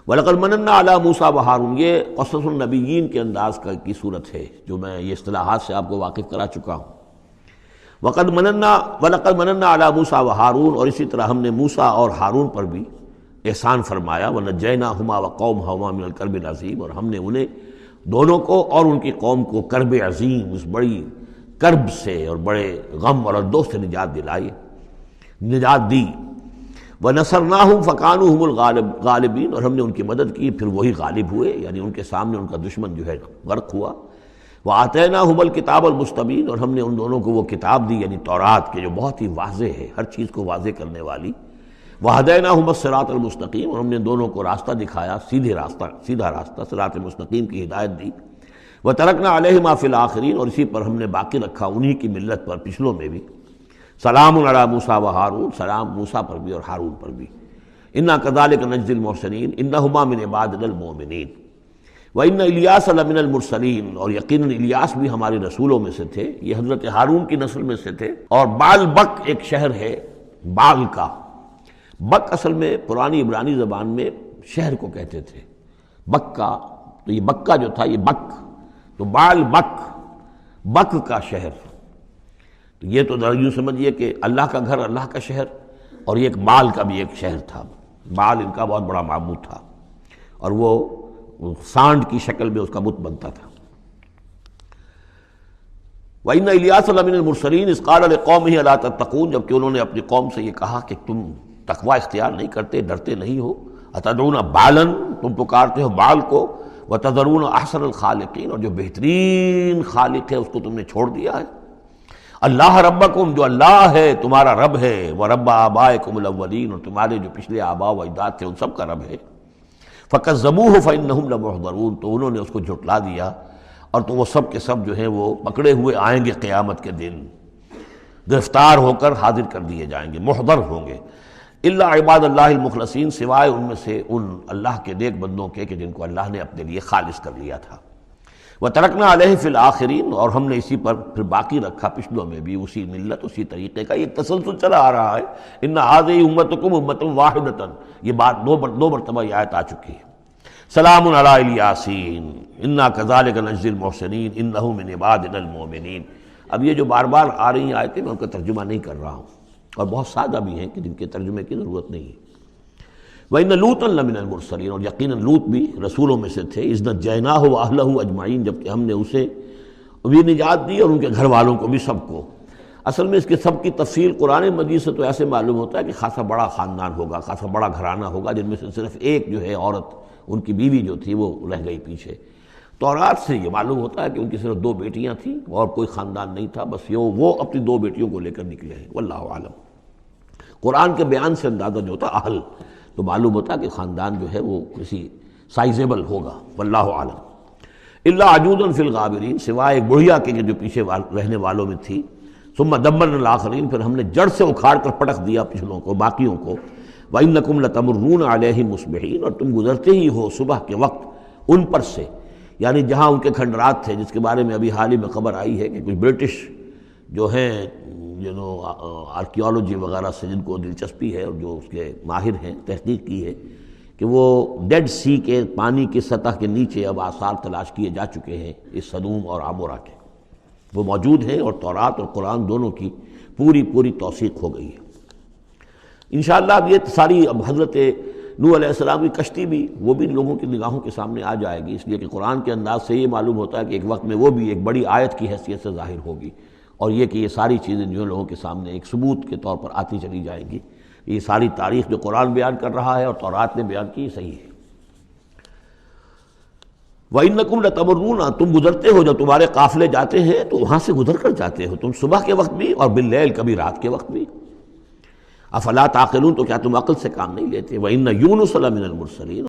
وَلَقَدْ مَنَنَّا عَلَىٰ مُوسَىٰ وَهَارُونَ، یہ قصص النبیین کے انداز کی صورت ہے جو میں یہ اصطلاحات سے آپ کو واقف کرا چکا ہوں۔ وَلَقَدْ مَنَنَّا عَلَىٰ مُوسَىٰ وَهَارُونَ، اور اسی طرح ہم نے موسیٰ اور ہارون پر بھی احسان فرمایا۔ وَنَجَّيْنَاهُمَا وَقَوْمَهُمَا مِنَ الْكَرْبِ الْعَظِيمِ، اور ہم نے انہیں دونوں کو اور ان کی قوم کو کرب عظیم، اس بڑی کرب سے اور بڑے غم اور اردو سے نجات دی۔ وَنَصَرْنَاهُمْ فَكَانُوا هُمُ الْغَالِبِينَ، اور ہم نے ان کی مدد کی پھر وہی غالب ہوئے، یعنی ان کے سامنے ان کا دشمن جو ہے غرق ہوا۔ وَآتَيْنَاهُمُ الْكِتَابَ الْمُسْتَبِينَ، اور ہم نے ان دونوں کو وہ کتاب دی یعنی تورات کے جو بہت ہی واضح ہے، ہر چیز کو واضح کرنے والی۔ وَهَدَيْنَاهُمَ الصِّرَاطَ الْمُسْتَقِيمَ، اور ہم نے دونوں کو راستہ دکھایا، سیدھا راستہ صراط مستقیم کی ہدایت دی۔ وَتَرَكْنَا عَلَيْهِمَا فِي الْآخِرِينَ، اور اسی پر ہم نے باقی رکھا انہی کی ملت پر پچھلوں میں بھی۔ سلام علی موسیٰ و ہارون، سلام موسیٰ پر بھی اور ہارون پر بھی۔ انا کذالک نجزی المحسنین انہما من عبادنا المؤمنین وان الیاس لمن المرسلین، اور یقیناً الیاس بھی ہمارے رسولوں میں سے تھے، یہ حضرت ہارون کی نسل میں سے تھے۔ اور بال بک ایک شہر ہے بال کا، بک اصل میں پرانی عبرانی زبان میں شہر کو کہتے تھے، بکہ، تو یہ بکہ جو تھا یہ بک، تو بال بک کا شہر، تو یہ تو یوں سمجھیے کہ اللہ کا گھر، اللہ کا شہر، اور یہ ایک بال کا بھی ایک شہر تھا۔ بال ان کا بہت بڑا معبود تھا اور وہ سانڈ کی شکل میں اس کا بت بنتا تھا۔ وَإِنَّ إِلْيَاسَ لَمِنَ الْمُرْسَلِينَ إِذْ قَالَ لِقَوْمِهِ أَلَا تَتَّقُونَ، جبکہ انہوں نے اپنی قوم سے یہ کہا کہ تم تقوی اختیار نہیں کرتے، ڈرتے نہیں ہو۔ أَتَدْعُونَ بَالًا، تم پکارتے ہو بال کو، وَتَذَرُونَ أَحْسَنَ الْخَالِقِينَ، اور جو بہترین خالق ہے اس کو تم نے چھوڑ دیا ہے۔ اللہ ربکم، جو اللہ ہے تمہارا رب ہے، ورب آبائکم الاولین، اور تمہارے جو پچھلے آباء و اجداد تھے ان سب کا رب ہے۔ فکذبوہ فانہم لمحضرون، تو انہوں نے اس کو جھٹلا دیا اور تو وہ سب کے سب جو ہیں وہ پکڑے ہوئے آئیں گے قیامت کے دن، گرفتار ہو کر حاضر کر دیے جائیں گے، محضر ہوں گے۔ الا عباد اللہ المخلصین، سوائے ان میں سے ان اللہ کے نیک بندوں کے کہ جن کو اللہ نے اپنے لیے خالص کر لیا تھا۔ وَتَرَكْنَا عَلَيْهِ فِي الْآخِرِينَ، اور ہم نے اسی پر پھر باقی رکھا پچھلوں میں بھی اسی ملت، اسی طریقے کا ایک تسلسل چلا آ رہا ہے۔ إِنَّ هَٰذِهِ أُمَّتُكُمْ أُمَّةٌ وَاحِدَةٌ، یہ بات دو مرتبہ یہ آیت آ چکی ہے۔ سلام علی الیاسین انا کذالک نجزی المحسنین انہ من عبادنا المؤمنین۔ اب یہ جو بار بار آ رہی ہیں آیتیں میں ان کا ترجمہ نہیں کر رہا ہوں، اور بہت سادہ بھی ہیں کہ جن کے ترجمے کی ضرورت نہیں ہے۔ وَإِنَّ لُوطًا لَمِنَ الْمُرْسَلِينَ، اور یقیناً لوط بھی رسولوں میں سے تھے۔ إِذْ نَجَّيْنَاهُ وَأَهْلَهُ أَجْمَعِينَ، جبکہ ہم نے اسے بھی نجات دی اور ان کے گھر والوں کو بھی، سب کو۔ اصل میں اس کے سب کی تفصیل قرآن مجید سے تو ایسے معلوم ہوتا ہے کہ خاصا بڑا خاندان ہوگا، خاصا بڑا گھرانہ ہوگا، جن میں سے صرف ایک جو ہے عورت، ان کی بیوی جو تھی وہ رہ گئی پیچھے۔ تورات سے یہ معلوم ہوتا ہے کہ ان کی صرف 2 بیٹیاں تھیں اور کوئی خاندان نہیں تھا، بس وہ اپنی 2 بیٹیوں کو لے کر نکلے ہیں، واللہ عالم۔ قرآن کے بیان سے اندازہ جو ہوتا اہل، تو معلوم ہوتا کہ خاندان جو ہے وہ کسی سائزیبل ہوگا، واللہ عالم۔ الا عجوزا فی الغابرین، سوائے ایک بڑھیا کے جو پیچھے رہنے والوں میں تھی۔ ثم دمرنا الاخرین، پھر ہم نے جڑ سے اکھاڑ کر پٹک دیا پچھلوں کو، باقیوں کو۔ وانکم لتمرون علیہم مصبحین، اور تم گزرتے ہی ہو صبح کے وقت ان پر سے، یعنی جہاں ان کے کھنڈرات تھے، جس کے بارے میں ابھی حال ہی میں خبر آئی ہے کہ کچھ برٹش جو ہیں آرکیالوجی وغیرہ سے جن کو دلچسپی ہے اور جو اس کے ماہر ہیں، تحقیق کی ہے کہ وہ ڈیڈ سی کے پانی کی سطح کے نیچے اب آثار تلاش کیے جا چکے ہیں اس صدوم اور عمورہ کے، وہ موجود ہیں، اور تورات اور قرآن دونوں کی پوری توثیق ہو گئی ہے۔ انشاءاللہ اب یہ ساری اب حضرت نوح علیہ السلام کی کشتی بھی وہ بھی لوگوں کی نگاہوں کے سامنے آ جائے گی، اس لیے کہ قرآن کے انداز سے یہ معلوم ہوتا ہے کہ ایک وقت میں وہ بھی ایک بڑی آیت کی حیثیت سے ظاہر ہوگی، اور یہ کہ یہ ساری چیزیں جو لوگوں کے سامنے ایک ثبوت کے طور پر آتی چلی جائیں گی۔ یہ ساری تاریخ جو قرآن بیان کر رہا ہے اور تورات نے بیان کی، صحیح ہے۔ وَإِنَّكُمْ لَتَمُرُّونَ، تم گزرتے ہو، جب تمہارے قافلے جاتے ہیں تو وہاں سے گزر کر جاتے ہو، تم صبح کے وقت بھی اور باللیل، کبھی رات کے وقت بھی۔ افلا تعقلون، تو کیا تم عقل سے کام نہیں لیتے؟ وَإِنَّ يُونُسَ لَمِنَ الْمُرْسَلِينَ،